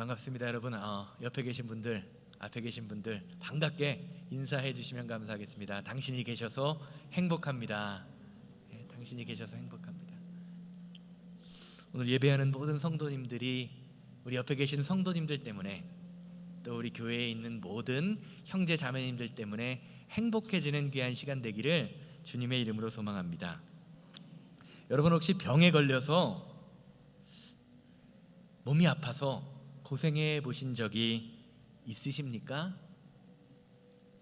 반갑습니다, 여러분. 옆에 계신 분들, 앞에 계신 분들 반갑게 인사해 주시면 감사하겠습니다. 당신이 계셔서 행복합니다. 당신이 계셔서 행복합니다. 오늘 예배하는 모든 성도님들이 우리 옆에 계신 성도님들 때문에, 또 우리 교회에 있는 모든 형제 자매님들 때문에 행복해지는 귀한 시간 되기를 주님의 이름으로 소망합니다. 여러분, 혹시 병에 걸려서 몸이 아파서 고생해 보신 적이 있으십니까?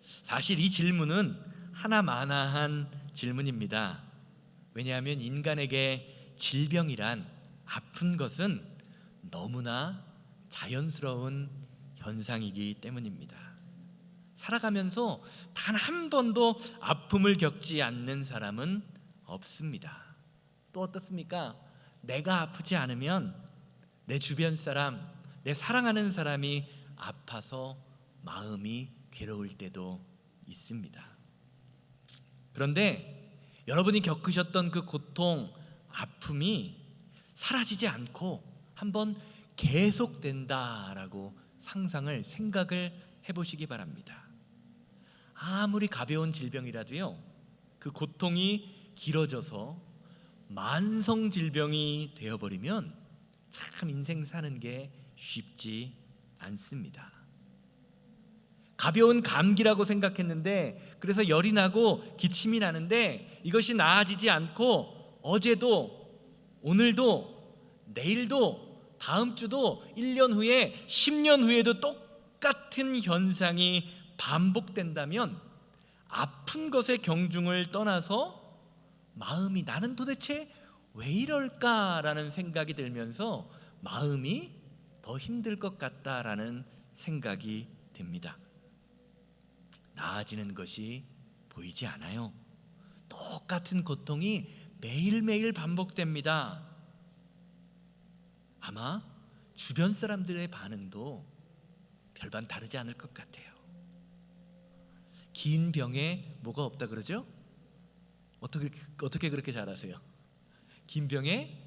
사실 이 질문은 하나마나한 질문입니다. 왜냐하면 인간에게 질병이란, 아픈 것은 너무나 자연스러운 현상이기 때문입니다. 살아가면서 단 한 번도 아픔을 겪지 않는 사람은 없습니다. 또 어떻습니까? 내가 아프지 않으면 내 주변 사람, 내 사랑하는 사람이 아파서 마음이 괴로울 때도 있습니다. 그런데 여러분이 겪으셨던 그 고통, 아픔이 사라지지 않고 한번 계속된다라고 생각을 해보시기 바랍니다. 아무리 가벼운 질병이라도요, 그 고통이 길어져서 만성 질병이 되어버리면 참 인생 사는 게 쉽지 않습니다. 가벼운 감기라고 생각했는데, 그래서 열이 나고 기침이 나는데 이것이 나아지지 않고 어제도, 오늘도, 내일도, 다음 주도, 1년 후에, 10년 후에도 똑같은 현상이 반복된다면 아픈 것의 경중을 떠나서 마음이, 나는 도대체 왜 이럴까라는 생각이 들면서 마음이 더 힘들 것 같다라는 생각이 듭니다. 나아지는 것이 보이지 않아요. 똑같은 고통이 매일매일 반복됩니다. 아마 주변 사람들의 반응도 별반 다르지 않을 것 같아요. 긴 병에 뭐가 없다 그러죠? 어떻게 그렇게 잘 아세요? 긴 병에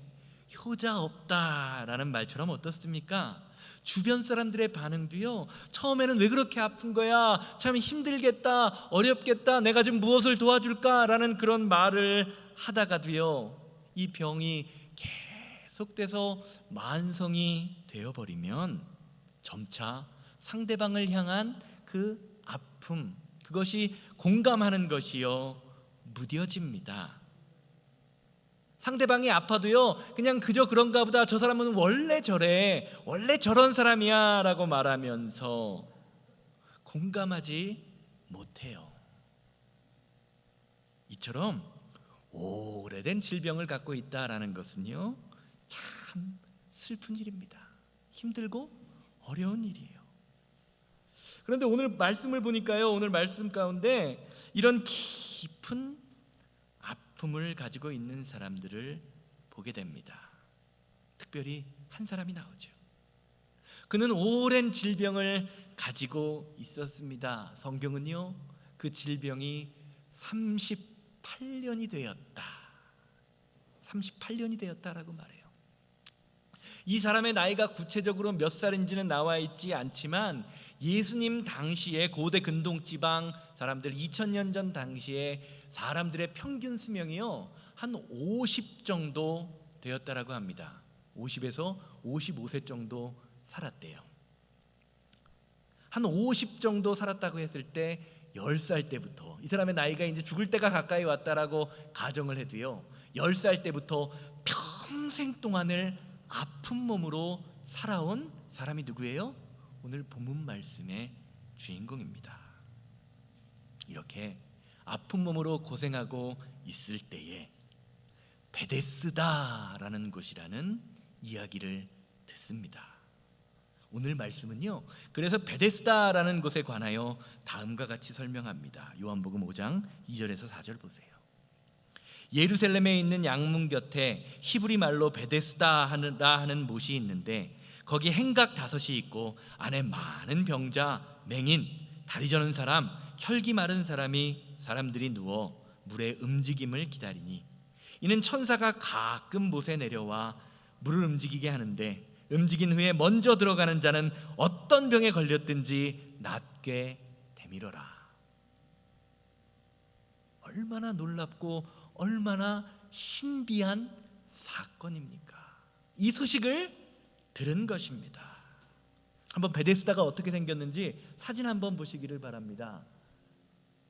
효자 없다라는 말처럼 어떻습니까? 주변 사람들의 반응도요, 처음에는 왜 그렇게 아픈 거야? 참 힘들겠다, 어렵겠다, 내가 좀 무엇을 도와줄까라는 그런 말을 하다가도요, 이 병이 계속돼서 만성이 되어버리면 점차 상대방을 향한 그 아픔, 그것이 공감하는 것이요 무뎌집니다. 상대방이 아파도요, 그냥 그저 그런가 보다, 저 사람은 원래 저래, 원래 저런 사람이야 라고 말하면서 공감하지 못해요. 이처럼 오래된 질병을 갖고 있다라는 것은요, 참 슬픈 일입니다. 힘들고 어려운 일이에요. 그런데 오늘 말씀을 보니까요, 오늘 말씀 가운데 이런 깊은 아픔을 가지고 있는 사람들을 보게 됩니다. 특별히 한 사람이 나오죠. 그는 오랜 질병을 가지고 있었습니다. 성경은요, 그 질병이 38년이 되었다, 38년이 되었다라고 말해요. 이 사람의 나이가 구체적으로 몇 살인지는 나와 있지 않지만, 예수님 당시에 고대 근동지방 사람들, 2000년 전 당시에 사람들의 평균 수명이요, 한 50 정도 되었다라고 합니다. 50에서 55세 정도 살았대요. 한 50 정도 살았다고 했을 때 10살 때부터, 이 사람의 나이가 이제 죽을 때가 가까이 왔다라고 가정을 해도요, 10살 때부터 평생 동안을 아픈 몸으로 살아온 사람이 누구예요? 오늘 본문 말씀의 주인공입니다. 이렇게 아픈 몸으로 고생하고 있을 때에 베데스다라는 곳이라는 이야기를 듣습니다. 오늘 말씀은요, 그래서 베데스다라는 곳에 관하여 다음과 같이 설명합니다. 요한복음 5장 2절에서 4절 보세요. 예루살렘에 있는 양문 곁에 히브리 말로 베데스다 하는 못이 있는데, 거기 행각 5이 있고 안에 많은 병자, 맹인, 다리 저는 사람, 혈기 마른 사람들이 누워 물의 움직임을 기다리니, 이는 천사가 가끔 못에 내려와 물을 움직이게 하는데 움직인 후에 먼저 들어가는 자는 어떤 병에 걸렸든지 낫게 되밀어라. 얼마나 놀랍고 얼마나 신비한 사건입니까? 이 소식을 들은 것입니다. 한번 베데스다가 어떻게 생겼는지 사진 한번 보시기를 바랍니다.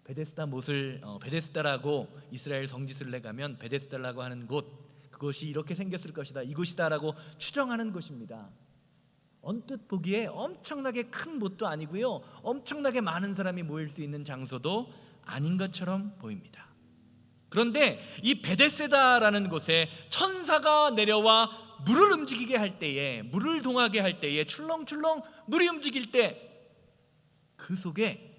베데스다 못을 베데스다라고 이스라엘 성지순례 가면 베데스다라고 하는 곳, 그것이 이렇게 생겼을 것이다, 이곳이다라고 추정하는 곳입니다. 언뜻 보기에 엄청나게 큰 못도 아니고요, 엄청나게 많은 사람이 모일 수 있는 장소도 아닌 것처럼 보입니다. 그런데 이 베데스다라는 곳에 천사가 내려와 물을 움직이게 할 때에, 물을 동하게 할 때에, 출렁출렁 물이 움직일 때 그 속에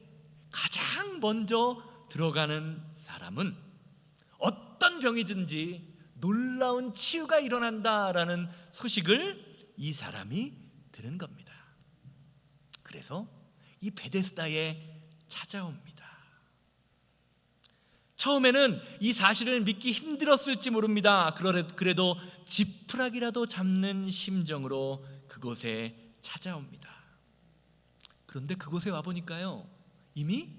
가장 먼저 들어가는 사람은 어떤 병이든지 놀라운 치유가 일어난다라는 소식을 이 사람이 들은 겁니다. 그래서 이 베데스다에 찾아옵니다. 처음에는 이 사실을 믿기 힘들었을지 모릅니다. 그래도 지푸라기라도 잡는 심정으로 그곳에 찾아옵니다. 그런데 그곳에 와보니까요, 이미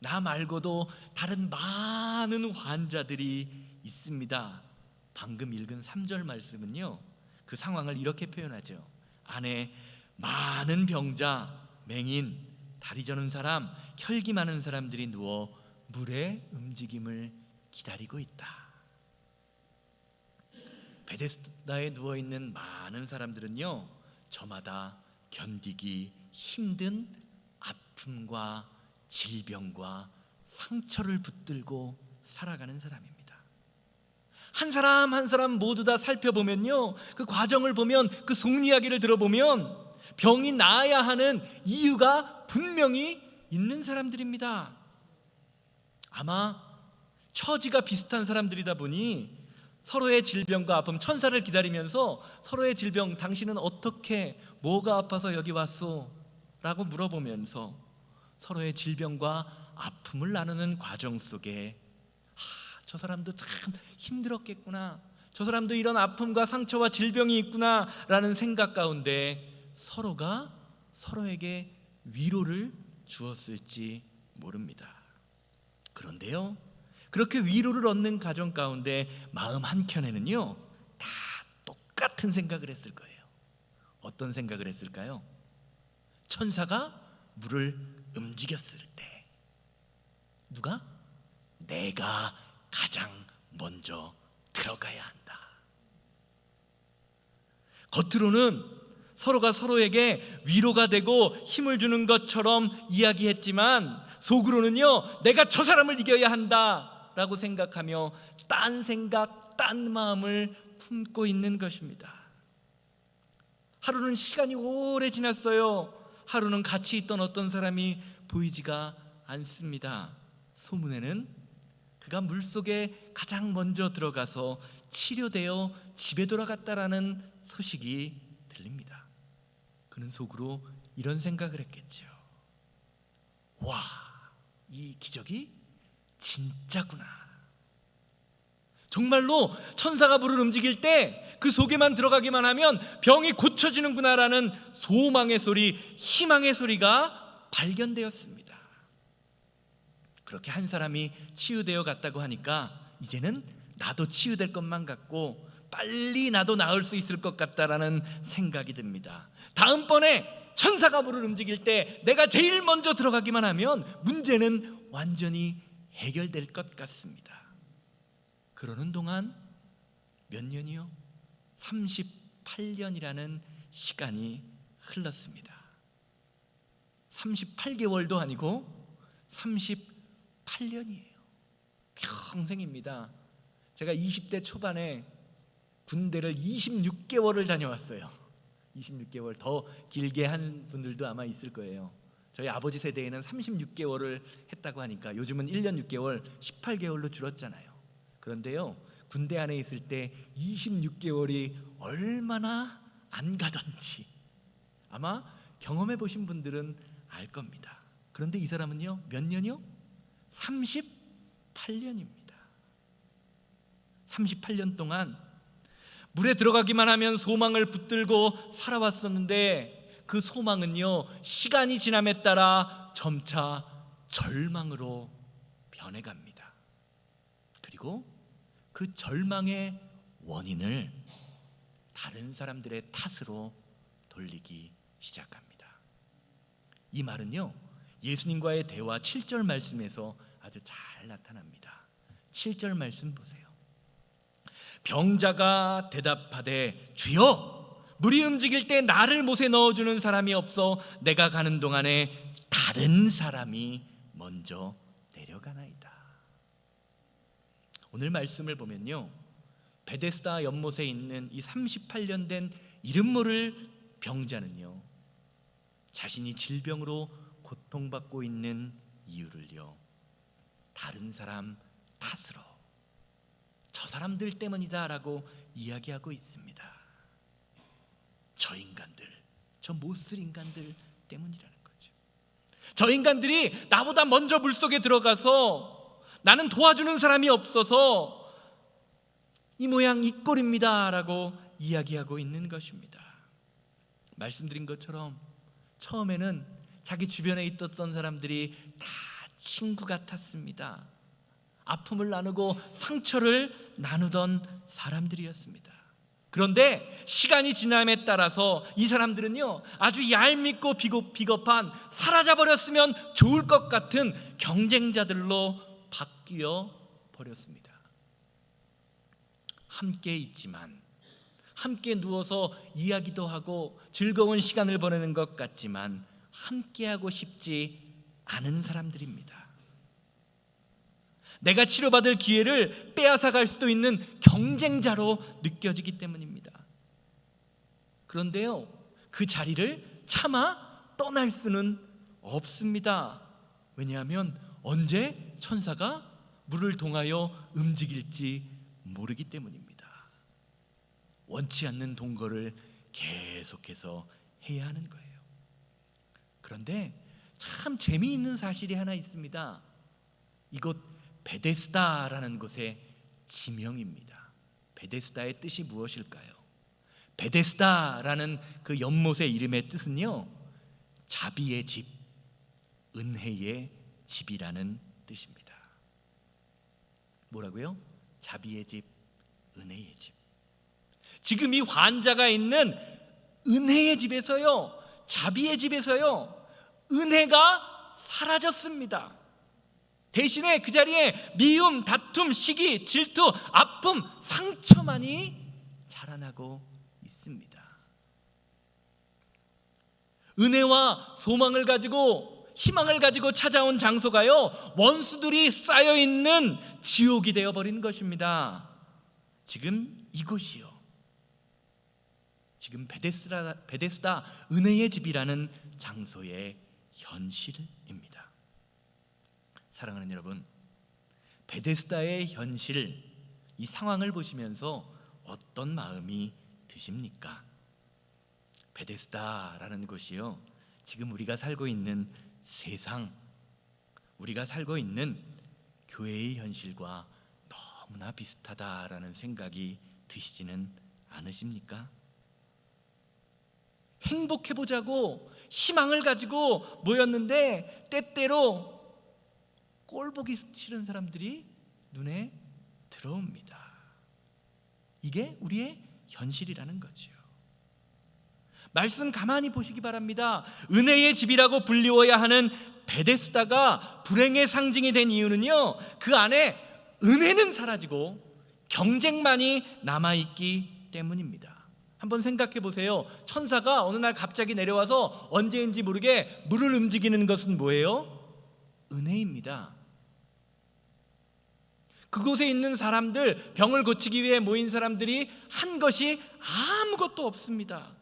나 말고도 다른 많은 환자들이 있습니다. 방금 읽은 3절 말씀은요, 그 상황을 이렇게 표현하죠. 안에 많은 병자, 맹인, 다리 저는 사람, 혈기 많은 사람들이 누워 물의 움직임을 기다리고 있다. 베데스다에 누워있는 많은 사람들은요, 저마다 견디기 힘든 아픔과 질병과 상처를 붙들고 살아가는 사람입니다. 한 사람 한 사람 모두 다 살펴보면요, 그 과정을 보면, 그 속 이야기를 들어보면 병이 나아야 하는 이유가 분명히 있는 사람들입니다. 아마 처지가 비슷한 사람들이다 보니 서로의 질병과 아픔, 천사를 기다리면서 서로의 질병, 당신은 어떻게, 뭐가 아파서 여기 왔소? 라고 물어보면서 서로의 질병과 아픔을 나누는 과정 속에 저 사람도 참 힘들었겠구나, 저 사람도 이런 아픔과 상처와 질병이 있구나 라는 생각 가운데 서로가 서로에게 위로를 주었을지 모릅니다. 그런데요, 그렇게 위로를 얻는 가정 가운데 마음 한켠에는요, 다 똑같은 생각을 했을 거예요. 어떤 생각을 했을까요? 천사가 물을 움직였을 때 누가? 내가 가장 먼저 들어가야 한다. 겉으로는 서로가 서로에게 위로가 되고 힘을 주는 것처럼 이야기했지만 속으로는요, 내가 저 사람을 이겨야 한다라고 생각하며 딴 생각, 딴 마음을 품고 있는 것입니다. 하루는 시간이 오래 지났어요. 하루는 같이 있던 어떤 사람이 보이지가 않습니다. 소문에는 그가 물속에 가장 먼저 들어가서 치료되어 집에 돌아갔다라는 소식이 들립니다. 그는 속으로 이런 생각을 했겠죠. 와, 이 기적이 진짜구나. 정말로 천사가 물을 움직일 때 그 속에만 들어가기만 하면 병이 고쳐지는구나라는 소망의 소리, 희망의 소리가 발견되었습니다. 그렇게 한 사람이 치유되어 갔다고 하니까 이제는 나도 치유될 것만 같고 빨리 나도 나을 수 있을 것 같다라는 생각이 듭니다. 다음번에 천사가 물을 움직일 때 내가 제일 먼저 들어가기만 하면 문제는 완전히 해결될 것 같습니다. 그러는 동안 몇 년이요? 38년이라는 시간이 흘렀습니다. 38개월도 아니고 38년이에요. 평생입니다. 제가 20대 초반에 군대를 26개월을 다녀왔어요. 26개월, 더 길게 한 분들도 아마 있을 거예요. 저희 아버지 세대에는 36개월을 했다고 하니까 요즘은 1년 6개월, 18개월로 줄었잖아요. 그런데요, 군대 안에 있을 때 26개월이 얼마나 안 가던지 아마 경험해 보신 분들은 알 겁니다. 그런데 이 사람은요, 몇 년이요? 38년입니다. 38년 동안 물에 들어가기만 하면 소망을 붙들고 살아왔었는데 그 소망은요, 시간이 지남에 따라 점차 절망으로 변해갑니다. 그리고 그 절망의 원인을 다른 사람들의 탓으로 돌리기 시작합니다. 이 말은요, 예수님과의 대화 7절 말씀에서 아주 잘 나타납니다. 7절 말씀 보세요. 병자가 대답하되 주여, 물이 움직일 때 나를 못에 넣어주는 사람이 없어 내가 가는 동안에 다른 사람이 먼저 내려가나이다. 오늘 말씀을 보면요, 베데스다 연못에 있는 이 38년 된 이름 모를 병자는요, 자신이 질병으로 고통받고 있는 이유를요, 다른 사람 탓으로, 저 사람들 때문이다라고 이야기하고 있습니다. 저 인간들, 저 못쓸 인간들 때문이라는 거죠. 저 인간들이 나보다 먼저 물속에 들어가서 나는 도와주는 사람이 없어서 이 모양 이 꼴입니다라고 이야기하고 있는 것입니다. 말씀드린 것처럼 처음에는 자기 주변에 있었던 사람들이 다 친구 같았습니다. 아픔을 나누고 상처를 나누던 사람들이었습니다. 그런데 시간이 지남에 따라서 이 사람들은요, 아주 얄밉고 비겁한, 사라져버렸으면 좋을 것 같은 경쟁자들로 바뀌어 버렸습니다. 함께 있지만, 함께 누워서 이야기도 하고 즐거운 시간을 보내는 것 같지만 함께하고 싶지 않은 사람들입니다. 내가 치료받을 기회를 빼앗아갈 수도 있는 경쟁자로 느껴지기 때문입니다. 그런데요, 그 자리를 차마 떠날 수는 없습니다. 왜냐하면 언제 천사가 물을 통하여 움직일지 모르기 때문입니다. 원치 않는 동거를 계속해서 해야 하는 거예요. 그런데 참 재미있는 사실이 하나 있습니다. 이곳 베데스다라는 곳의 지명입니다. 베데스다의 뜻이 무엇일까요? 베데스다라는 그 연못의 이름의 뜻은요, 자비의 집, 은혜의 집이라는 뜻입니다. 뭐라고요? 자비의 집, 은혜의 집. 지금 이 환자가 있는 은혜의 집에서요, 자비의 집에서요, 은혜가 사라졌습니다. 대신에 그 자리에 미움, 다툼, 시기, 질투, 아픔, 상처만이 자라나고 있습니다. 은혜와 소망을 가지고, 희망을 가지고 찾아온 장소가요, 원수들이 쌓여있는 지옥이 되어버린 것입니다. 지금 이곳이요, 지금 베데스다 은혜의 집이라는 장소의 현실입니다. 사랑하는 여러분, 베데스다의 현실, 이 상황을 보시면서 어떤 마음이 드십니까? 베데스다라는 곳이요, 지금 우리가 살고 있는 세상, 우리가 살고 있는 교회의 현실과 너무나 비슷하다라는 생각이 드시지는 않으십니까? 행복해보자고 희망을 가지고 모였는데 때때로 꼴보기 싫은 사람들이 눈에 들어옵니다. 이게 우리의 현실이라는 거죠. 말씀 가만히 보시기 바랍니다. 은혜의 집이라고 불리워야 하는 베데스다가 불행의 상징이 된 이유는요, 그 안에 은혜는 사라지고 경쟁만이 남아있기 때문입니다. 한번 생각해 보세요. 천사가 어느 날 갑자기 내려와서 언제인지 모르게 물을 움직이는 것은 뭐예요? 은혜입니다. 그곳에 있는 사람들, 병을 고치기 위해 모인 사람들이 한 것이 아무것도 없습니다.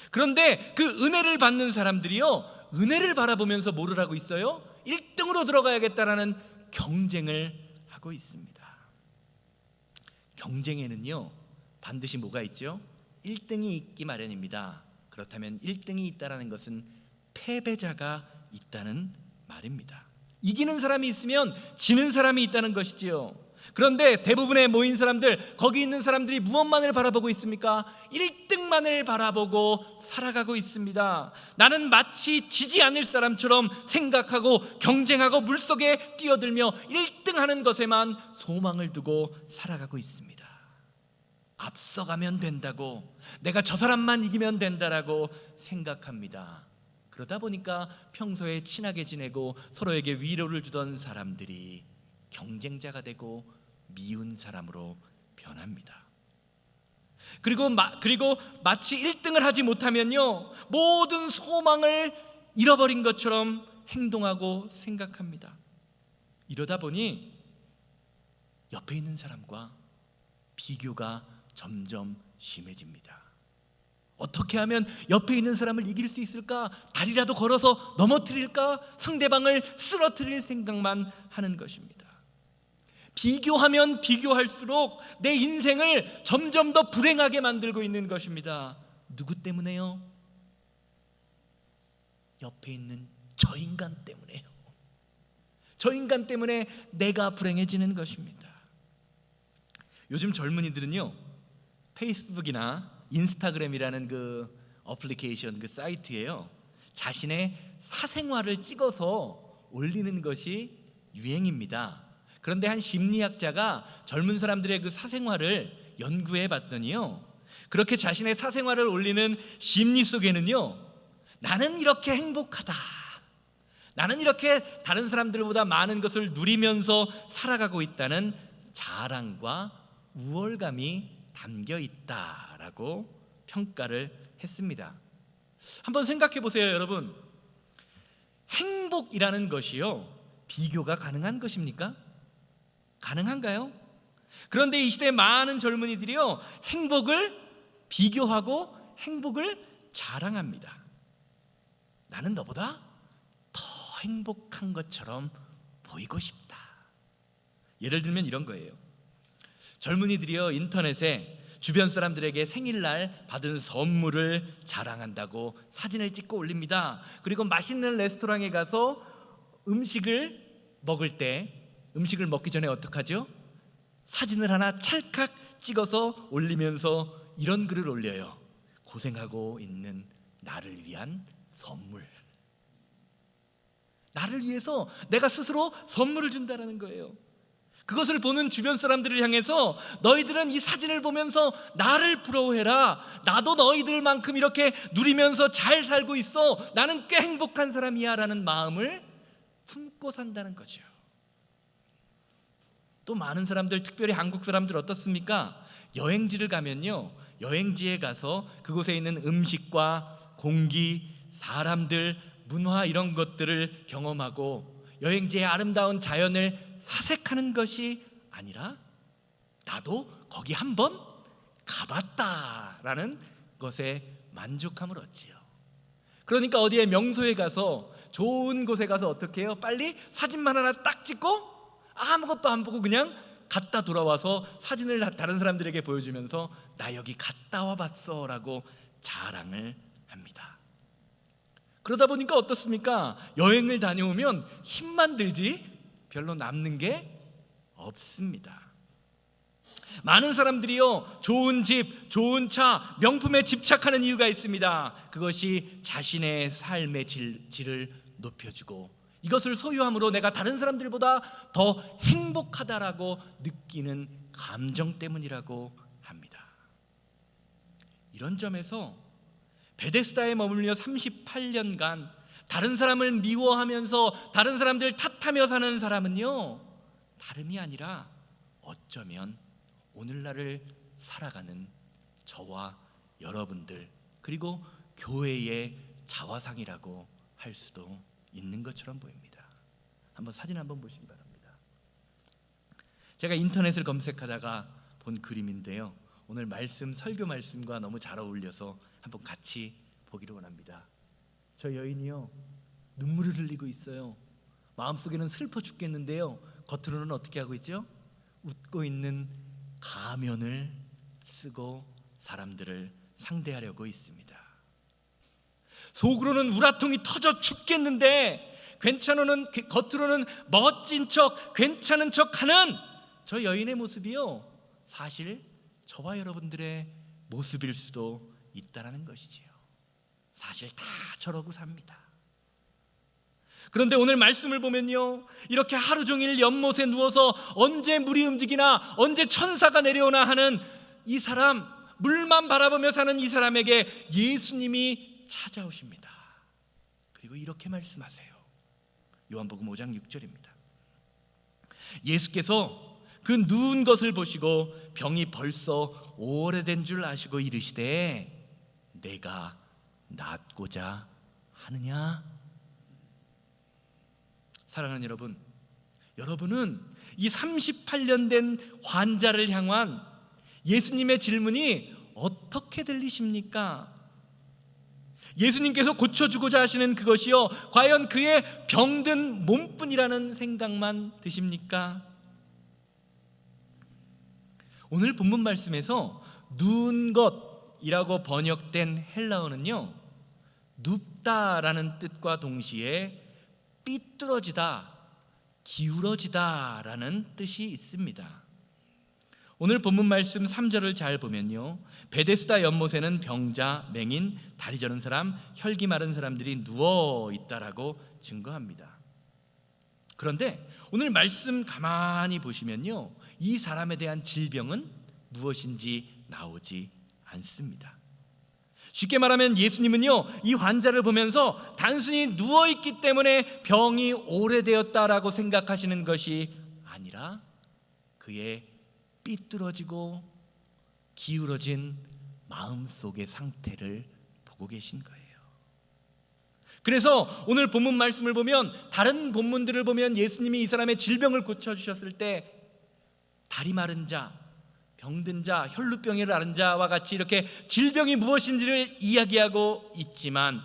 그런데 그 은혜를 받는 사람들이요, 은혜를 바라보면서 뭐를 하고 있어요? 1등으로 들어가야겠다라는 경쟁을 하고 있습니다. 경쟁에는요, 반드시 뭐가 있죠? 1등이 있기 마련입니다. 그렇다면 1등이 있다는 것은 패배자가 있다는 말입니다. 이기는 사람이 있으면 지는 사람이 있다는 것이지요. 그런데 대부분의 모인 사람들, 거기 있는 사람들이 무엇만을 바라보고 있습니까? 1등만을 바라보고 살아가고 있습니다. 나는 마치 지지 않을 사람처럼 생각하고 경쟁하고 물속에 뛰어들며 1등하는 것에만 소망을 두고 살아가고 있습니다. 앞서가면 된다고, 내가 저 사람만 이기면 된다라고 생각합니다. 그러다 보니까 평소에 친하게 지내고 서로에게 위로를 주던 사람들이 경쟁자가 되고 미운 사람으로 변합니다. 그리고 마치 1등을 하지 못하면요, 모든 소망을 잃어버린 것처럼 행동하고 생각합니다. 이러다 보니 옆에 있는 사람과 비교가 점점 심해집니다. 어떻게 하면 옆에 있는 사람을 이길 수 있을까? 다리라도 걸어서 넘어뜨릴까? 상대방을 쓰러뜨릴 생각만 하는 것입니다. 비교하면 비교할수록 내 인생을 점점 더 불행하게 만들고 있는 것입니다. 누구 때문에요? 옆에 있는 저 인간 때문에요. 저 인간 때문에 내가 불행해지는 것입니다. 요즘 젊은이들은요, 페이스북이나 인스타그램이라는 그 어플리케이션, 그 사이트에요, 자신의 사생활을 찍어서 올리는 것이 유행입니다. 그런데 한 심리학자가 젊은 사람들의 그 사생활을 연구해 봤더니요, 그렇게 자신의 사생활을 올리는 심리 속에는요, 나는 이렇게 행복하다, 나는 이렇게 다른 사람들보다 많은 것을 누리면서 살아가고 있다는 자랑과 우월감이 담겨 있다라고 평가를 했습니다. 한번 생각해 보세요, 여러분. 행복이라는 것이요, 비교가 가능한 것입니까? 가능한가요? 그런데 이 시대의 많은 젊은이들이요, 행복을 비교하고 행복을 자랑합니다. 나는 너보다 더 행복한 것처럼 보이고 싶다. 예를 들면 이런 거예요. 젊은이들이요, 인터넷에 주변 사람들에게 생일날 받은 선물을 자랑한다고 사진을 찍고 올립니다. 그리고 맛있는 레스토랑에 가서 음식을 먹을 때, 음식을 먹기 전에 어떡하죠? 사진을 하나 찰칵 찍어서 올리면서 이런 글을 올려요. 고생하고 있는 나를 위한 선물. 나를 위해서 내가 스스로 선물을 준다는 거예요. 그것을 보는 주변 사람들을 향해서 너희들은 이 사진을 보면서 나를 부러워해라. 나도 너희들만큼 이렇게 누리면서 잘 살고 있어. 나는 꽤 행복한 사람이야 라는 마음을 품고 산다는 거죠. 또 많은 사람들, 특별히 한국 사람들 어떻습니까? 여행지를 가면요, 여행지에 가서 그곳에 있는 음식과 공기, 사람들, 문화 이런 것들을 경험하고 여행지의 아름다운 자연을 사색하는 것이 아니라 나도 거기 한번 가봤다라는 것에 만족함을 얻지요. 그러니까 어디에 명소에 가서, 좋은 곳에 가서 어떻게 해요? 빨리 사진만 하나 딱 찍고 아무것도 안 보고 그냥 갔다 돌아와서 사진을 다른 사람들에게 보여주면서 나 여기 갔다 와봤어 라고 자랑을 합니다. 그러다 보니까 어떻습니까? 여행을 다녀오면 힘만 들지 별로 남는 게 없습니다. 많은 사람들이요, 좋은 집, 좋은 차, 명품에 집착하는 이유가 있습니다. 그것이 자신의 삶의 질을 높여주고 이것을 소유함으로 내가 다른 사람들보다 더 행복하다라고 느끼는 감정 때문이라고 합니다. 이런 점에서 베데스다에 머물며 38년간 다른 사람을 미워하면서 다른 사람들 탓하며 사는 사람은요, 다름이 아니라 어쩌면 오늘날을 살아가는 저와 여러분들, 그리고 교회의 자화상이라고 할 수도 있는 것처럼 보입니다. 한번 사진 한번 보시기 바랍니다. 제가 인터넷을 검색하다가 본 그림인데요, 오늘 말씀, 설교 말씀과 너무 잘 어울려서 한번 같이 보기를 원합니다. 저 여인이요, 눈물을 흘리고 있어요. 마음속에는 슬퍼 죽겠는데요, 겉으로는 어떻게 하고 있죠? 웃고 있는 가면을 쓰고 사람들을 상대하려고 있습니다. 속으로는 우라통이 터져 죽겠는데 겉으로는 멋진 척, 괜찮은 척하는 저 여인의 모습이요, 사실 저와 여러분들의 모습일 수도 있다라는 것이지요. 사실 다 저러고 삽니다. 그런데 오늘 말씀을 보면요, 이렇게 하루 종일 연못에 누워서 언제 물이 움직이나 언제 천사가 내려오나 하는 이 사람, 물만 바라보며 사는 이 사람에게 예수님이 찾아오십니다. 그리고 이렇게 말씀하세요. 요한복음 5장 6절입니다. 예수께서 그 누운 것을 보시고 병이 벌써 오래된 줄 아시고 이르시되 내가 낫고자 하느냐? 사랑하는 여러분, 여러분은 이 38년 된 환자를 향한 예수님의 질문이 어떻게 들리십니까? 예수님께서 고쳐주고자 하시는 그것이요, 과연 그의 병든 몸뿐이라는 생각만 드십니까? 오늘 본문 말씀에서 누운 것이라고 번역된 헬라어는요, 눕다라는 뜻과 동시에 삐뚤어지다, 기울어지다라는 뜻이 있습니다. 오늘 본문 말씀 3절을 잘 보면요, 베데스다 연못에는 병자, 맹인, 다리 저는 사람, 혈기 마른 사람들이 누워 있다라고 증거합니다. 그런데 오늘 말씀 가만히 보시면요, 이 사람에 대한 질병은 무엇인지 나오지 않습니다. 쉽게 말하면 예수님은요, 이 환자를 보면서 단순히 누워있기 때문에 병이 오래되었다라고 생각하시는 것이 아니라 그의 삐뚤어지고 기울어진 마음속의 상태를 보고 계신 거예요. 그래서 오늘 본문 말씀을 보면, 다른 본문들을 보면 예수님이 이 사람의 질병을 고쳐주셨을 때 다리 마른 자, 병든 자, 혈루병을 앓은 자와 같이 이렇게 질병이 무엇인지를 이야기하고 있지만,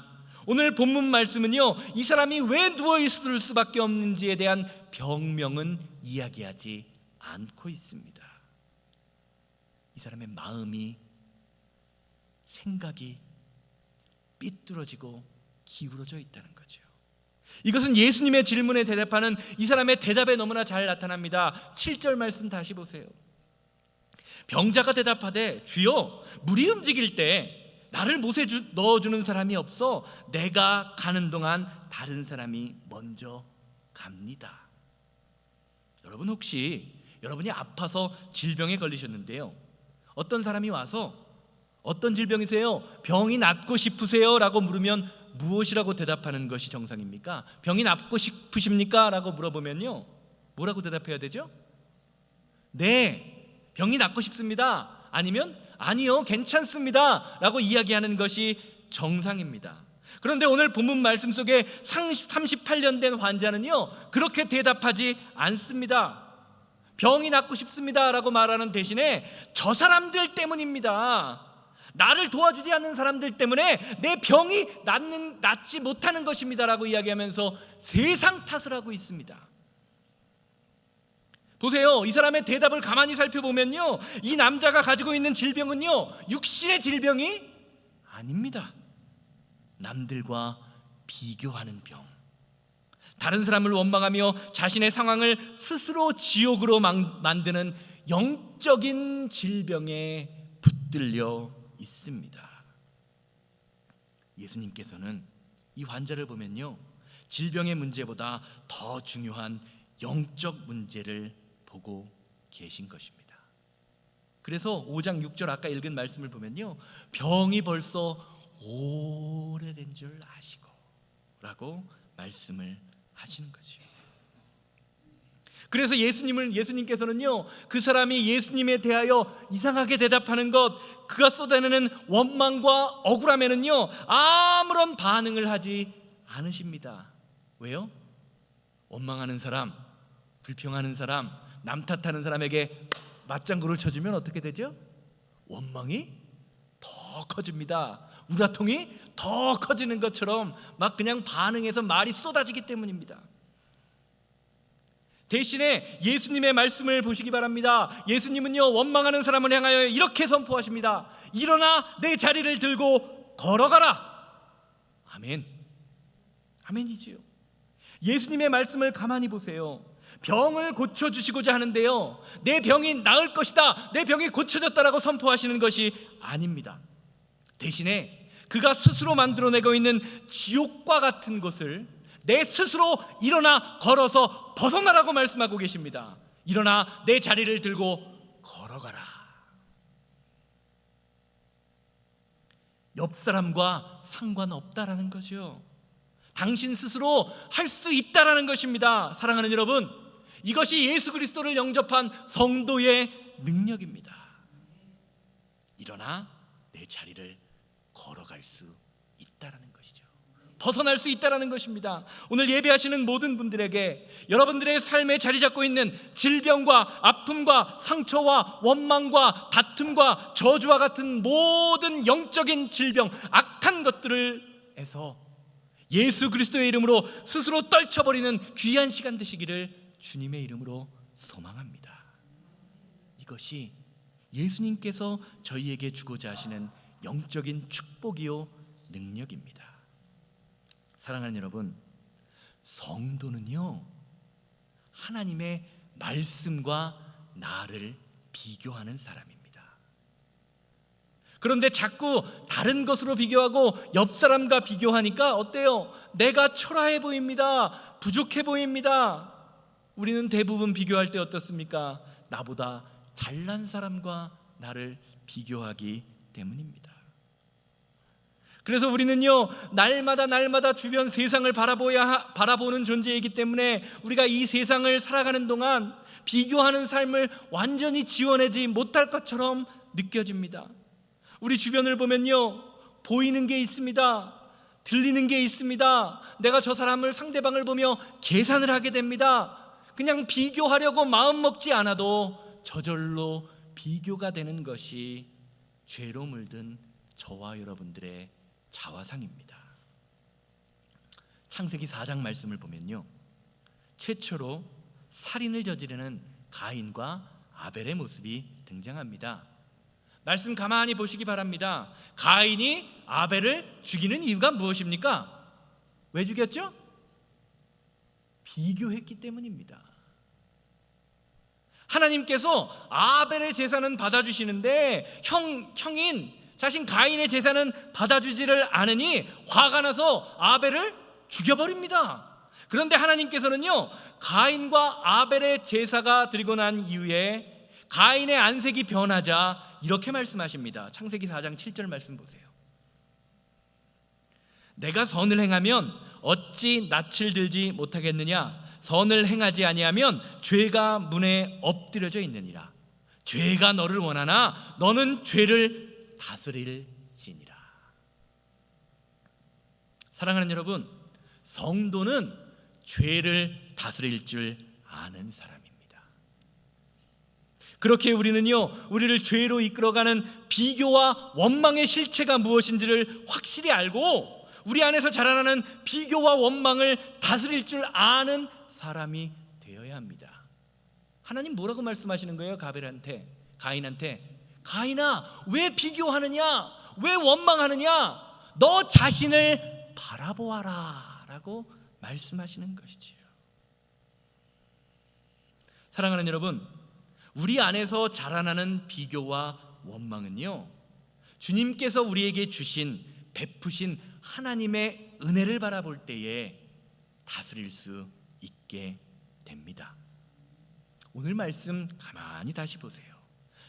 오늘 본문 말씀은요, 이 사람이 왜 누워있을 수밖에 없는지에 대한 병명은 이야기하지 않고 있습니다. 이 사람의 마음이, 생각이 삐뚤어지고 기울어져 있다는 거죠. 이것은 예수님의 질문에 대답하는 이 사람의 대답에 너무나 잘 나타납니다. 7절 말씀 다시 보세요. 병자가 대답하되 주여, 물이 움직일 때 나를 못에 넣어주는 사람이 없어 내가 가는 동안 다른 사람이 먼저 갑니다. 여러분, 혹시 여러분이 아파서 질병에 걸리셨는데요, 어떤 사람이 와서 어떤 질병이세요? 병이 낫고 싶으세요? 라고 물으면 무엇이라고 대답하는 것이 정상입니까? 병이 낫고 싶으십니까? 라고 물어보면요, 뭐라고 대답해야 되죠? 네, 병이 낫고 싶습니다. 아니면 아니요, 괜찮습니다 라고 이야기하는 것이 정상입니다. 그런데 오늘 본문 말씀 속에 38년 된 환자는요, 그렇게 대답하지 않습니다. 병이 낫고 싶습니다 라고 말하는 대신에 저 사람들 때문입니다, 나를 도와주지 않는 사람들 때문에 내 병이 낫지 못하는 것입니다 라고 이야기하면서 세상 탓을 하고 있습니다. 보세요, 이 사람의 대답을 가만히 살펴보면요, 이 남자가 가지고 있는 질병은요, 육신의 질병이 아닙니다. 남들과 비교하는 병, 다른 사람을 원망하며 자신의 상황을 스스로 지옥으로 만드는 영적인 질병에 붙들려 있습니다. 예수님께서는 이 환자를 보면요, 질병의 문제보다 더 중요한 영적 문제를 보고 계신 것입니다. 그래서 5장 6절 아까 읽은 말씀을 보면요, 병이 벌써 오래된 줄 아시고 라고 말씀을 하시는 거죠. 그래서 예수님께서는요, 그 사람이 예수님에 대하여 이상하게 대답하는 것, 그가 쏟아내는 원망과 억울함에는요, 아무런 반응을 하지 않으십니다. 왜요? 원망하는 사람, 불평하는 사람, 남 탓하는 사람에게 맞장구를 쳐주면 어떻게 되죠? 원망이 더 커집니다. 우라통이 더 커지는 것처럼 막 그냥 반응해서 말이 쏟아지기 때문입니다. 대신에 예수님의 말씀을 보시기 바랍니다. 예수님은요, 원망하는 사람을 향하여 이렇게 선포하십니다. 일어나 내 자리를 들고 걸어가라. 아멘. 아멘이지요. 예수님의 말씀을 가만히 보세요. 병을 고쳐주시고자 하는데요, 내 병이 나을 것이다, 내 병이 고쳐졌다라고 선포하시는 것이 아닙니다. 대신에 그가 스스로 만들어내고 있는 지옥과 같은 곳을 내 스스로 일어나 걸어서 벗어나라고 말씀하고 계십니다. 일어나 내 자리를 들고 걸어가라. 옆 사람과 상관없다라는 거죠. 당신 스스로 할 수 있다라는 것입니다. 사랑하는 여러분, 이것이 예수 그리스도를 영접한 성도의 능력입니다. 일어나 내 자리를 걸어갈 수 있다라는 것이죠. 벗어날 수 있다라는 것입니다. 오늘 예배하시는 모든 분들에게 여러분들의 삶에 자리 잡고 있는 질병과 아픔과 상처와 원망과 다툼과 저주와 같은 모든 영적인 질병, 악한 것들을 에서 예수 그리스도의 이름으로 스스로 떨쳐버리는 귀한 시간 되시기를 주님의 이름으로 소망합니다. 이것이 예수님께서 저희에게 주고자 하시는 영적인 축복이요 능력입니다. 사랑하는 여러분, 성도는요, 하나님의 말씀과 나를 비교하는 사람입니다. 그런데 자꾸 다른 것으로 비교하고 옆 사람과 비교하니까 어때요? 내가 초라해 보입니다. 부족해 보입니다. 우리는 대부분 비교할 때 어떻습니까? 나보다 잘난 사람과 나를 비교하기 때문입니다. 그래서 우리는요, 날마다 주변 세상을 바라보는 존재이기 때문에 우리가 이 세상을 살아가는 동안 비교하는 삶을 완전히 지워내지 못할 것처럼 느껴집니다. 우리 주변을 보면요, 보이는 게 있습니다. 들리는 게 있습니다. 내가 저 사람을, 상대방을 보며 계산을 하게 됩니다. 그냥 비교하려고 마음 먹지 않아도 저절로 비교가 되는 것이 죄로 물든 저와 여러분들의 자화상입니다. 창세기 4장 말씀을 보면요, 최초로 살인을 저지르는 가인과 아벨의 모습이 등장합니다. 말씀 가만히 보시기 바랍니다. 가인이 아벨을 죽이는 이유가 무엇입니까? 왜 죽였죠? 비교했기 때문입니다. 하나님께서 아벨의 제사는 받아주시는데 형인 자신 가인의 제사는 받아주지를 않으니 화가 나서 아벨을 죽여버립니다. 그런데 하나님께서는요, 가인과 아벨의 제사가 드리고 난 이후에 가인의 안색이 변하자 이렇게 말씀하십니다. 창세기 4장 7절 말씀 보세요. 내가 선을 행하면 어찌 낯을 들지 못하겠느냐? 선을 행하지 아니하면 죄가 문에 엎드려져 있느니라. 죄가 너를 원하나 너는 죄를 다스릴지니라. 사랑하는 여러분, 성도는 죄를 다스릴 줄 아는 사람입니다. 그렇게 우리는요, 우리를 죄로 이끌어가는 비교와 원망의 실체가 무엇인지를 확실히 알고 우리 안에서 자라나는 비교와 원망을 다스릴 줄 아는 사람이 되어야 합니다. 하나님 뭐라고 말씀하시는 거예요? 가인한테 가인아, 왜 비교하느냐? 왜 원망하느냐? 너 자신을 바라보아라 라고 말씀하시는 것이지요. 사랑하는 여러분, 우리 안에서 자라나는 비교와 원망은요, 주님께서 우리에게 주신, 베푸신 하나님의 은혜를 바라볼 때에 다스릴 수 있게 됩니다. 오늘 말씀 가만히 다시 보세요.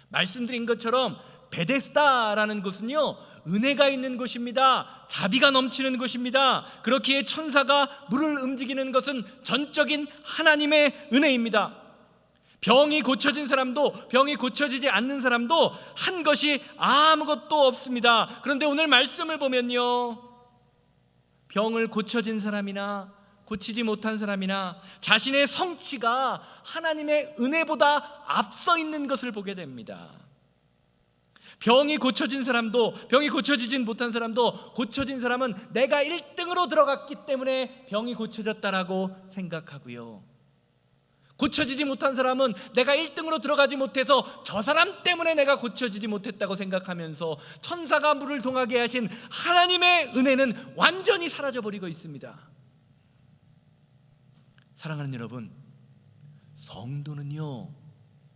말씀드린 것처럼 베데스다라는 곳은요, 은혜가 있는 곳입니다. 자비가 넘치는 곳입니다. 그렇기에 천사가 물을 움직이는 것은 전적인 하나님의 은혜입니다. 병이 고쳐진 사람도 병이 고쳐지지 않는 사람도 한 것이 아무것도 없습니다. 그런데 오늘 말씀을 보면요, 병을 고쳐진 사람이나 고치지 못한 사람이나 자신의 성취가 하나님의 은혜보다 앞서 있는 것을 보게 됩니다. 병이 고쳐진 사람도 병이 고쳐지진 못한 사람도, 고쳐진 사람은 내가 1등으로 들어갔기 때문에 병이 고쳐졌다라고 생각하고요, 고쳐지지 못한 사람은 내가 1등으로 들어가지 못해서 저 사람 때문에 내가 고쳐지지 못했다고 생각하면서 천사가 물을 동하게 하신 하나님의 은혜는 완전히 사라져버리고 있습니다. 사랑하는 여러분, 성도는요,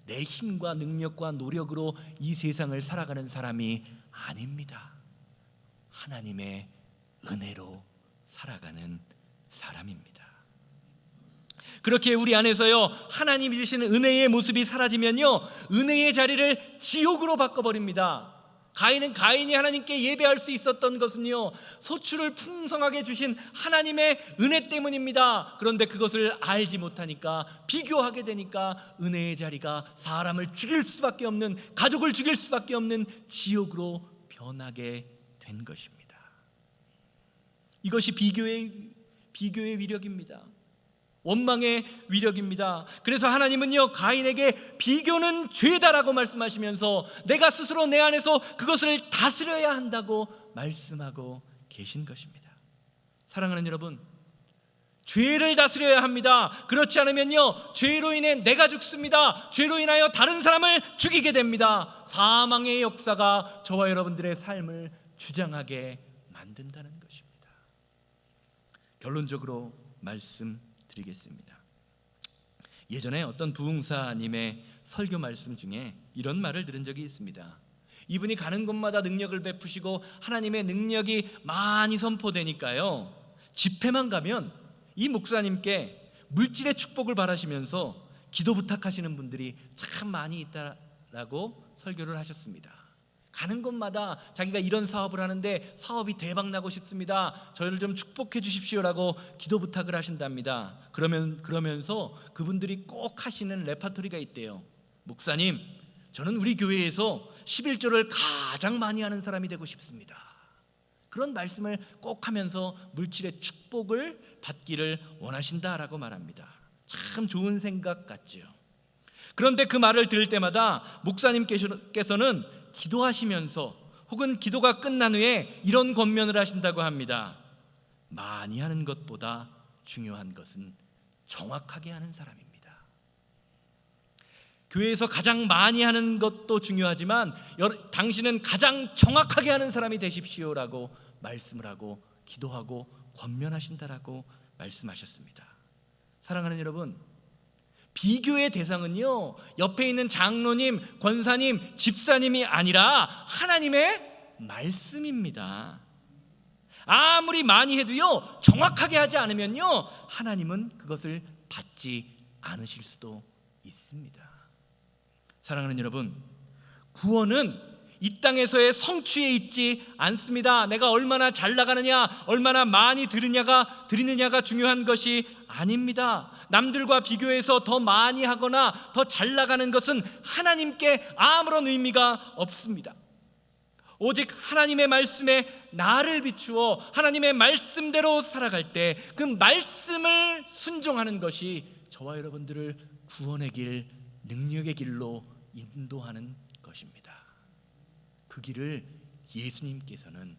내 힘과 능력과 노력으로 이 세상을 살아가는 사람이 아닙니다. 하나님의 은혜로 살아가는 사람입니다. 그렇게 우리 안에서요, 하나님이 주시는 은혜의 모습이 사라지면요, 은혜의 자리를 지옥으로 바꿔버립니다. 가인이 하나님께 예배할 수 있었던 것은요, 소출을 풍성하게 주신 하나님의 은혜 때문입니다. 그런데 그것을 알지 못하니까, 비교하게 되니까 은혜의 자리가 사람을 죽일 수밖에 없는, 가족을 죽일 수밖에 없는 지옥으로 변하게 된 것입니다. 이것이 비교의 위력입니다. 원망의 위력입니다. 그래서 하나님은요, 가인에게 비교는 죄다라고 말씀하시면서 내가 스스로 내 안에서 그것을 다스려야 한다고 말씀하고 계신 것입니다. 사랑하는 여러분, 죄를 다스려야 합니다. 그렇지 않으면요, 죄로 인해 내가 죽습니다. 죄로 인하여 다른 사람을 죽이게 됩니다. 사망의 역사가 저와 여러분들의 삶을 주장하게 만든다는 것입니다. 결론적으로 말씀드리겠습니다. 예전에 어떤 부흥사님의 설교 말씀 중에 이런 말을 들은 적이 있습니다. 이분이 가는 곳마다 능력을 베푸시고 하나님의 능력이 많이 선포되니까요, 집회만 가면 이 목사님께 물질의 축복을 바라시면서 기도 부탁하시는 분들이 참 많이 있다라고 설교를 하셨습니다. 가는 곳마다 자기가 이런 사업을 하는데 사업이 대박 나고 싶습니다. 저희를 좀 축복해 주십시오라고 기도 부탁을 하신답니다. 그러면서 그분들이 꼭 하시는 레파토리가 있대요. 목사님, 저는 우리 교회에서 11조를 가장 많이 하는 사람이 되고 싶습니다. 그런 말씀을 꼭 하면서 물질의 축복을 받기를 원하신다라고 말합니다. 참 좋은 생각 같죠. 그런데 그 말을 들을 때마다 목사님께서는 기도하시면서 혹은 기도가 끝난 후에 이런 권면을 하신다고 합니다. 많이 하는 것보다 중요한 것은 정확하게 하는 사람입니다. 교회에서 가장 많이 하는 것도 중요하지만 당신은 가장 정확하게 하는 사람이 되십시오라고 말씀을 하고 기도하고 권면하신다라고 말씀하셨습니다. 사랑하는 여러분, 비교의 대상은요, 옆에 있는 장로님, 권사님, 집사님이 아니라 하나님의 말씀입니다. 아무리 많이 해도요, 정확하게 하지 않으면요, 하나님은 그것을 받지 않으실 수도 있습니다. 사랑하는 여러분, 구원은 이 땅에서의 성취에 있지 않습니다. 내가 얼마나 잘 나가느냐, 얼마나 많이 드리느냐가 중요한 것이 아닙니다. 남들과 비교해서 더 많이 하거나 더 잘 나가는 것은 하나님께 아무런 의미가 없습니다. 오직 하나님의 말씀에 나를 비추어 하나님의 말씀대로 살아갈 때 그 말씀을 순종하는 것이 저와 여러분들을 구원의 길, 능력의 길로 인도하는 것입니다. 그 길을 예수님께서는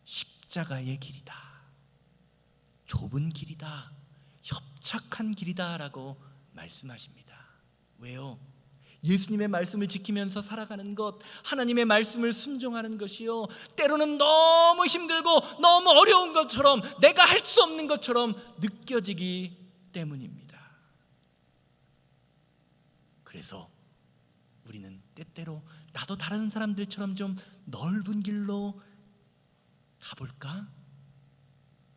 십자가의 길이다, 좁은 길이다, 협착한 길이다 라고 말씀하십니다. 왜요? 예수님의 말씀을 지키면서 살아가는 것, 하나님의 말씀을 순종하는 것이요, 때로는 너무 힘들고 너무 어려운 것처럼, 내가 할 수 없는 것처럼 느껴지기 때문입니다. 그래서 우리는 때때로 나도 다른 사람들처럼 좀 넓은 길로 가볼까?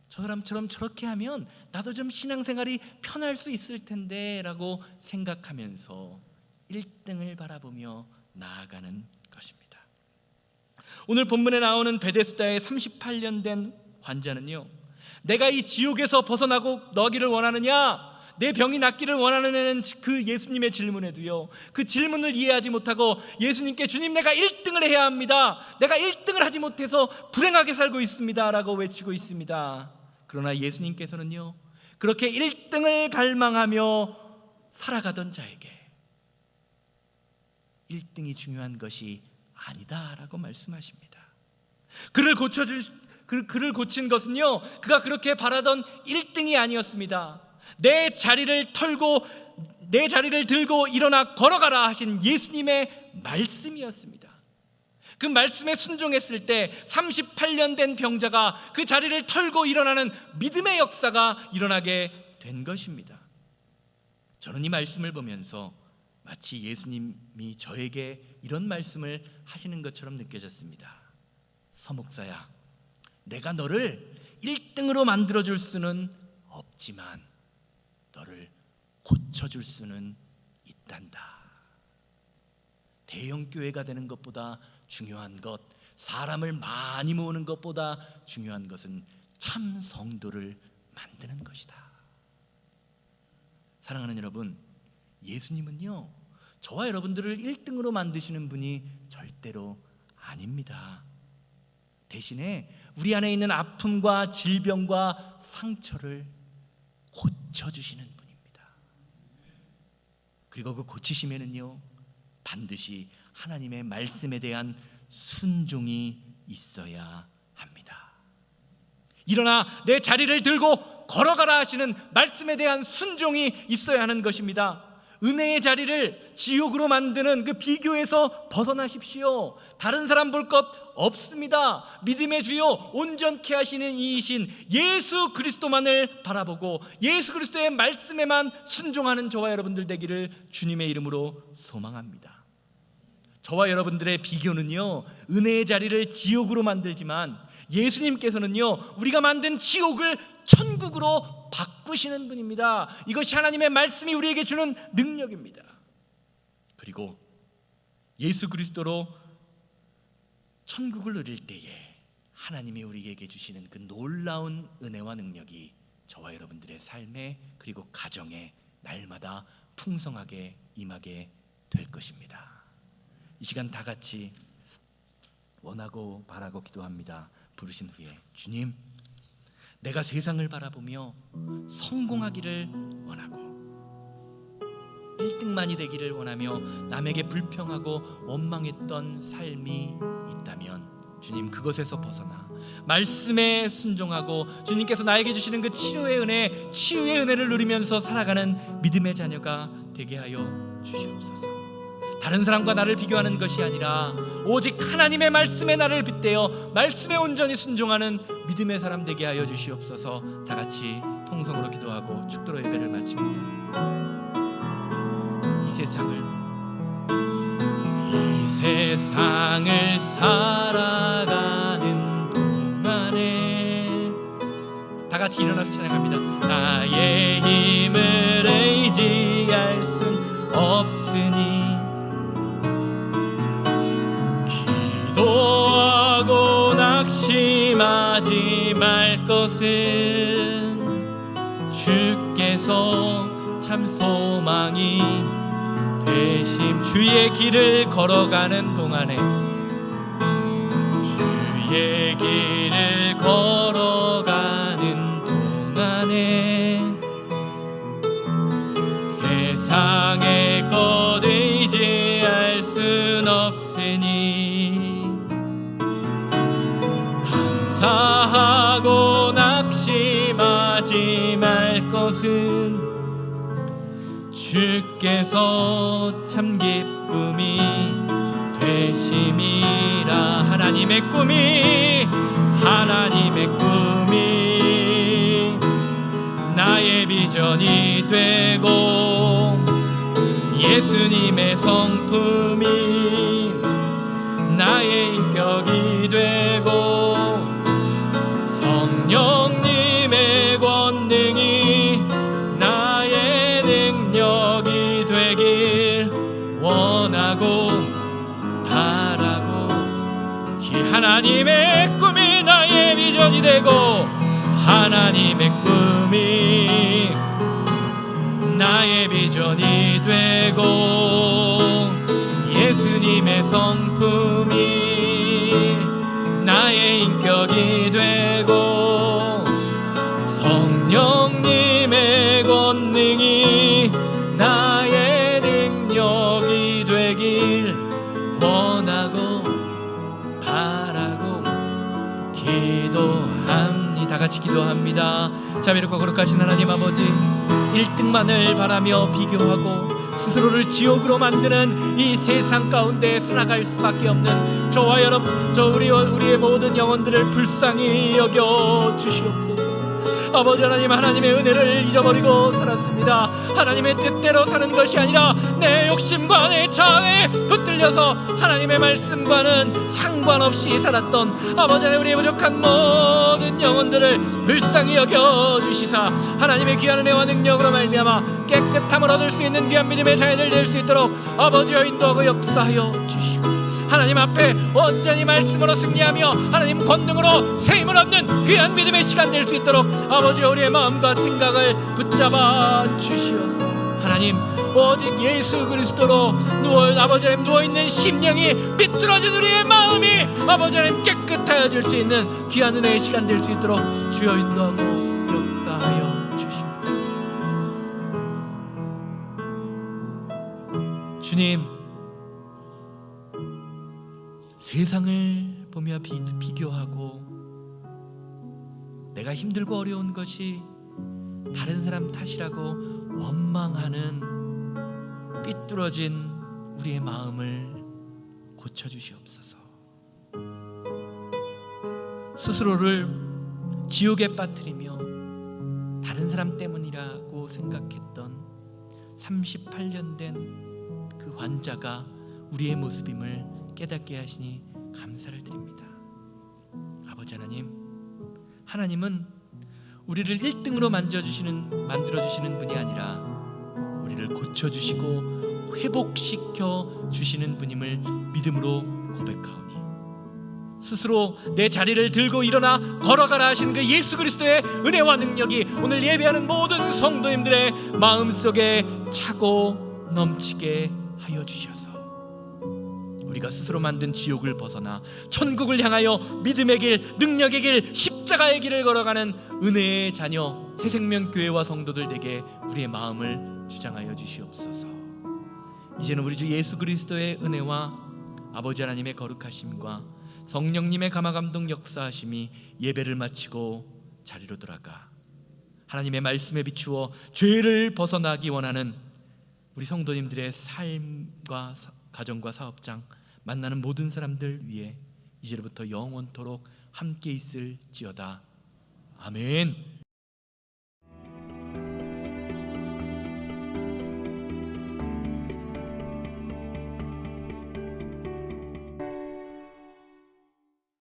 저 사람처럼 저렇게 하면 나도 좀 신앙생활이 편할 수 있을 텐데 라고 생각하면서 1등을 바라보며 나아가는 것입니다. 오늘 본문에 나오는 베데스다의 38년 된 환자는요, 내가 이 지옥에서 벗어나고 너기를 원하느냐, 내 병이 낫기를 원하는 그 예수님의 질문에도요, 그 질문을 이해하지 못하고 예수님께 주님, 내가 1등을 해야 합니다, 내가 1등을 하지 못해서 불행하게 살고 있습니다 라고 외치고 있습니다. 그러나 예수님께서는요, 그렇게 1등을 갈망하며 살아가던 자에게 1등이 중요한 것이 아니다 라고 말씀하십니다. 그를 고친 것은요, 그가 그렇게 바라던 1등이 아니었습니다. 내 자리를 들고 일어나 걸어가라 하신 예수님의 말씀이었습니다. 그 말씀에 순종했을 때 38년 된 병자가 그 자리를 털고 일어나는 믿음의 역사가 일어나게 된 것입니다. 저는 이 말씀을 보면서 마치 예수님이 저에게 이런 말씀을 하시는 것처럼 느껴졌습니다. 서목사야, 내가 너를 1등으로 만들어줄 수는 없지만 너를 고쳐줄 수는 있단다. 대형 교회가 되는 것보다 중요한 것, 사람을 많이 모으는 것보다 중요한 것은 참 성도를 만드는 것이다. 사랑하는 여러분, 예수님은요, 저와 여러분들을 1등으로 만드시는 분이 절대로 아닙니다. 대신에 우리 안에 있는 아픔과 질병과 상처를 고쳐주시는 분입니다. 그리고 그 고치심에는요, 반드시 하나님의 말씀에 대한 순종이 있어야 합니다. 일어나 내 자리를 들고 걸어가라 하시는 말씀에 대한 순종이 있어야 하는 것입니다. 은혜의 자리를 지옥으로 만드는 그 비교에서 벗어나십시오. 다른 사람 볼 것 없습니다. 믿음의 주요 온전케 하시는 이이신 예수 그리스도만을 바라보고 예수 그리스도의 말씀에만 순종하는 저와 여러분들 되기를 주님의 이름으로 소망합니다. 저와 여러분들의 비교는요, 은혜의 자리를 지옥으로 만들지만 예수님께서는요, 우리가 만든 지옥을 천국으로 바꾸시는 분입니다. 이것이 하나님의 말씀이 우리에게 주는 능력입니다. 그리고 예수 그리스도로 천국을 누릴 때에 하나님이 우리에게 주시는 그 놀라운 은혜와 능력이 저와 여러분들의 삶에 그리고 가정에 날마다 풍성하게 임하게 될 것입니다. 이 시간 다 같이 원하고 바라고 기도합니다. 부르신 후에, 주님, 내가 세상을 바라보며 성공하기를 원하고 1등만이 되기를 원하며 남에게 불평하고 원망했던 삶이 있다면 주님, 그것에서 벗어나 말씀에 순종하고 주님께서 나에게 주시는 그 치유의 은혜를 누리면서 살아가는 믿음의 자녀가 되게 하여 주시옵소서. 다른 사람과 나를 비교하는 것이 아니라 오직 하나님의 말씀에 나를 빗대어 말씀에 온전히 순종하는 믿음의 사람 되게 하여 주시옵소서. 다 같이 통성으로 기도하고 축도로 예배를 마칩니다. 이 세상을 살아가는 동안에 다 같이 일어나서 찬양합니다. 나의 힘을 의지할 순 없으니 기도하고 낙심하지 말 것은 주께서 참 소망이 되심. 주의 길을 걸어가는 동안에 주의 길을 걸어가는 동안에 세상의 것 의지할 순 없으니 감사하고 낙심하지 말 것은 주께서 참 기쁨이 되심이라. 하나님의 꿈이 나의 비전이 되고 예수님의 성품이 나의 인격이 되고 성령님의 권능이 나의 능력이 되길 원하고 바라고 하나님의 꿈이 나의 비전이 되고 하나님의 꿈이 나의 비전이 되고 예수님의 성품이 나의 인격이 되고 성령님의 권능이 나의 능력이 되길 원하고 바라고 기도합니다. 다 같이 기도합니다. 자비롭고 거룩하신 하나님 아버지, 1등만을 바라며 비교하고 스스로를 지옥으로 만드는 이 세상 가운데 살아갈 수밖에 없는 저와 여러분, 우리의 모든 영혼들을 불쌍히 여겨 주시옵소서. 아버지 하나님, 하나님의 은혜를 잊어버리고 살았습니다. 하나님의 뜻대로 사는 것이 아니라 내 욕심과 내 자아에 붙들려서 하나님의 말씀과는 상관없이 살았던 아버지 하나님, 우리의 부족한 모든 영혼들을 불쌍히 여겨주시사 하나님의 귀한 은혜와 능력으로 말미암아 깨끗함을 얻을 수 있는 귀한 믿음의 자녀들 될 수 있도록 아버지여 인도하고 역사하여 주시고, 하나님 앞에 온전히 말씀으로 승리하며 하나님 권능으로 세임을 얻는 귀한 믿음의 시간 될 수 있도록 아버지여 우리의 마음과 생각을 붙잡아 주시옵소서. 하나님, 오직 예수 그리스도로 아버지 하나님 누워있는 심령이 삐뚤어진 우리의 마음이 아버지 하나님 깨끗하여질 수 있는 귀한 은혜의 시간 될 수 있도록 주여 인도하고 역사하여 주시옵소서. 주님, 세상을 보며 비교하고 내가 힘들고 어려운 것이 다른 사람 탓이라고 원망하는 삐뚤어진 우리의 마음을 고쳐주시옵소서. 스스로를 지옥에 빠뜨리며 다른 사람 때문이라고 생각했던 38년 된 그 환자가 우리의 모습임을 깨닫게 하시니 감사를 드립니다. 아버지 하나님, 하나님은 우리를 1등으로 만들어주시는 분이 아니라 우리를 고쳐주시고 회복시켜 주시는 분임을 믿음으로 고백하오니, 스스로 내 자리를 들고 일어나 걸어가라 하신 그 예수 그리스도의 은혜와 능력이 오늘 예배하는 모든 성도님들의 마음속에 차고 넘치게 하여 주셔서 우리가 스스로 만든 지옥을 벗어나 천국을 향하여 믿음의 길, 능력의 길, 십자가의 길을 걸어가는 은혜의 자녀 새생명교회와 성도들 되게 우리의 마음을 주장하여 주시옵소서. 이제는 우리 주 예수 그리스도의 은혜와 아버지 하나님의 거룩하심과 성령님의 감화감동 역사하심이 예배를 마치고 자리로 돌아가 하나님의 말씀에 비추어 죄를 벗어나기 원하는 우리 성도님들의 삶과 가정과 사업장 만나는 모든 사람들 위해 이제부터 영원토록 함께 있을지어다. 아멘.